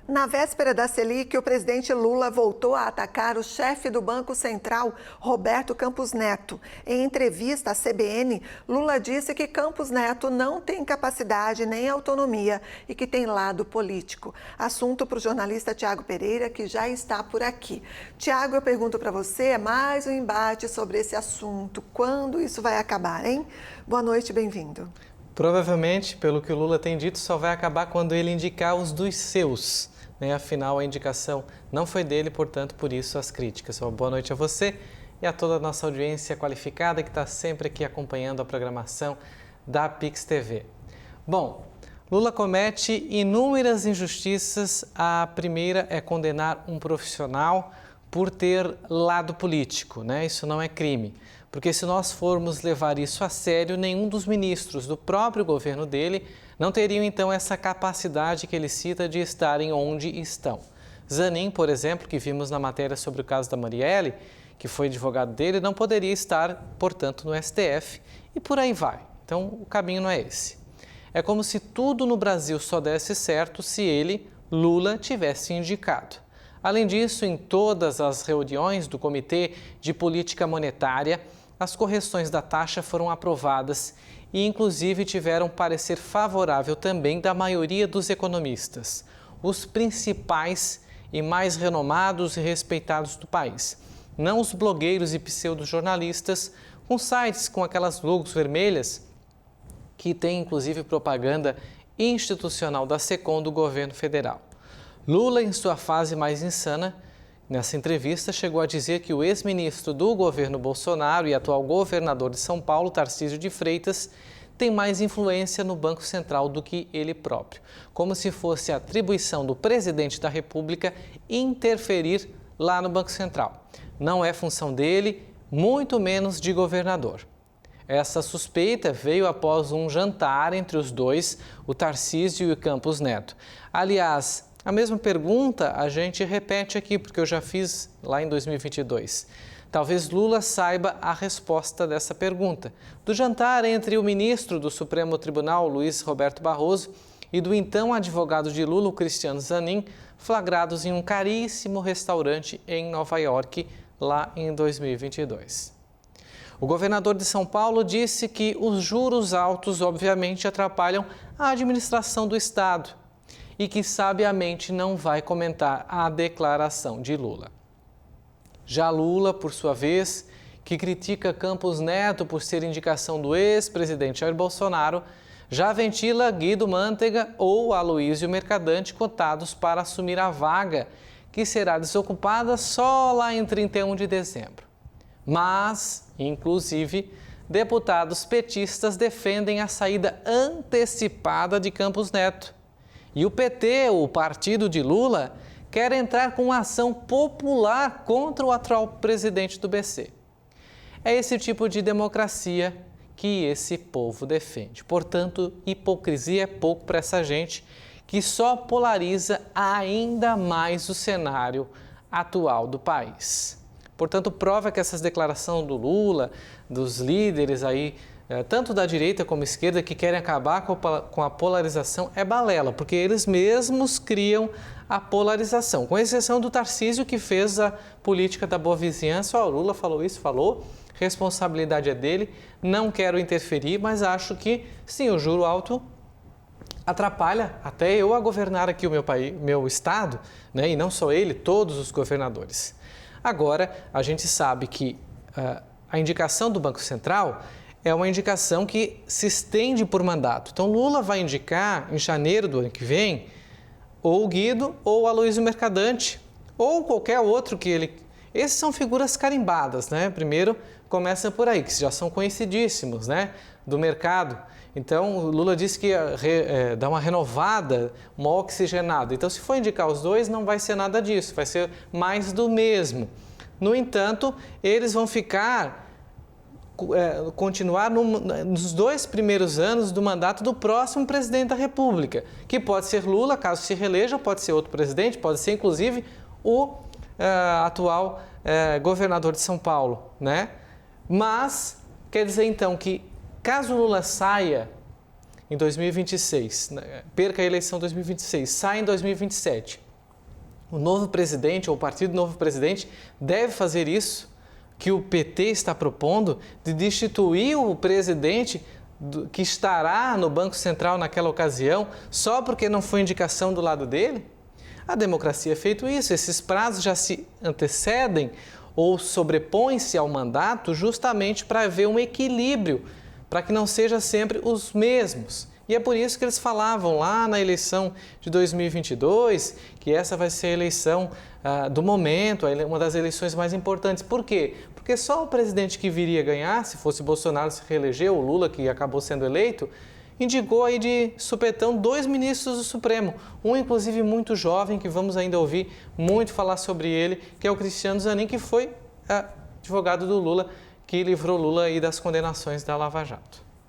Na véspera da Selic, o presidente Lula voltou a atacar o chefe do Banco Central, Roberto Campos Neto. Em entrevista à CBN, Lula disse que Campos Neto não tem capacidade nem autonomia e que tem lado político. Assunto para o jornalista Tiago Pereira, que já está por aqui. Tiago, eu pergunto para você, mais um embate sobre esse assunto. Quando isso vai acabar, hein? Boa noite, bem-vindo. Provavelmente, pelo que o Lula tem dito, só vai acabar quando ele indicar os dos seus. Afinal, a indicação não foi dele, portanto, por isso as críticas. Uma boa noite a você e a toda a nossa audiência qualificada que está sempre aqui acompanhando a programação da Pix TV. Bom, Lula comete inúmeras injustiças. A primeira é condenar um profissional por ter lado político, Isso não é crime, porque se nós formos levar isso a sério, nenhum dos ministros do próprio governo dele não teriam, então, essa capacidade que ele cita de estarem onde estão. Zanin, por exemplo, que vimos na matéria sobre o caso da Marielle, que foi advogado dele, não poderia estar, portanto, no STF e por aí vai. Então, o caminho não é esse. É como se tudo no Brasil só desse certo se ele, Lula, tivesse indicado. Além disso, em todas as reuniões do Comitê de Política Monetária, as correções da taxa foram aprovadas e, inclusive, tiveram parecer favorável também da maioria dos economistas, os principais e mais renomados e respeitados do país. Não os blogueiros e pseudo-jornalistas com sites com aquelas logos vermelhas que tem, inclusive, propaganda institucional da SECOM do governo federal. Lula, em sua fase mais insana, nessa entrevista, chegou a dizer que o ex-ministro do governo Bolsonaro e atual governador de São Paulo, Tarcísio de Freitas, tem mais influência no Banco Central do que ele próprio, como se fosse a atribuição do presidente da República interferir lá no Banco Central. Não é função dele, muito menos de governador. Essa suspeita veio após um jantar entre os dois, o Tarcísio e o Campos Neto. Aliás, a mesma pergunta a gente repete aqui, porque eu já fiz lá em 2022. Talvez Lula saiba a resposta dessa pergunta. Do jantar entre o ministro do Supremo Tribunal, Luiz Roberto Barroso, e do então advogado de Lula, o Cristiano Zanin, flagrados em um caríssimo restaurante em Nova York, lá em 2022. O governador de São Paulo disse que os juros altos, obviamente, atrapalham a administração do Estado e que sabiamente não vai comentar a declaração de Lula. Já Lula, por sua vez, que critica Campos Neto por ser indicação do ex-presidente Jair Bolsonaro, já ventila Guido Mantega ou Aloysio Mercadante cotados para assumir a vaga, que será desocupada só lá em 31 de dezembro. Mas, inclusive, deputados petistas defendem a saída antecipada de Campos Neto. E o PT, o partido de Lula, quer entrar com uma ação popular contra o atual presidente do BC. É esse tipo de democracia que esse povo defende. Portanto, hipocrisia é pouco para essa gente que só polariza ainda mais o cenário atual do país. Portanto, prova que essas declarações do Lula, dos líderes aí, tanto da direita como da esquerda, que querem acabar com a polarização, é balela, porque eles mesmos criam a polarização, com exceção do Tarcísio, que fez a política da boa vizinhança. O Lula falou isso, falou, responsabilidade é dele, não quero interferir, mas acho que, sim, o juro alto atrapalha até eu a governar aqui o meu país, meu estado, e não só ele, todos os governadores. Agora, a gente sabe que a indicação do Banco Central é uma indicação que se estende por mandato. Então, Lula vai indicar, em janeiro do ano que vem, ou o Guido ou o Aloysio Mercadante, ou qualquer outro que ele... Esses são figuras carimbadas, Primeiro, começa por aí, que já são conhecidíssimos, do mercado. Então, o Lula disse que ia dar uma renovada, uma oxigenada. Então, se for indicar os dois, não vai ser nada disso, vai ser mais do mesmo. No entanto, eles vão continuar nos 2 primeiros anos do mandato do próximo presidente da República, que pode ser Lula, caso se reeleja, pode ser outro presidente, pode ser, inclusive, o atual governador de São Paulo, Mas, quer dizer, então, que caso Lula saia em 2026, perca a eleição em 2026, saia em 2027, o novo presidente ou o partido do novo presidente deve fazer isso que o PT está propondo, de destituir o presidente que estará no Banco Central naquela ocasião só porque não foi indicação do lado dele? A democracia é feito isso, esses prazos já se antecedem ou sobrepõem-se ao mandato justamente para haver um equilíbrio, para que não sejam sempre os mesmos. E é por isso que eles falavam lá na eleição de 2022 que essa vai ser a eleição do momento, uma das eleições mais importantes. Por quê? Porque só o presidente que viria ganhar, se fosse Bolsonaro se reelegeu, o Lula que acabou sendo eleito, indicou aí de supetão 2 ministros do Supremo, um inclusive muito jovem, que vamos ainda ouvir muito falar sobre ele, que é o Cristiano Zanin, que foi advogado do Lula, que livrou Lula aí das condenações da Lava Jato.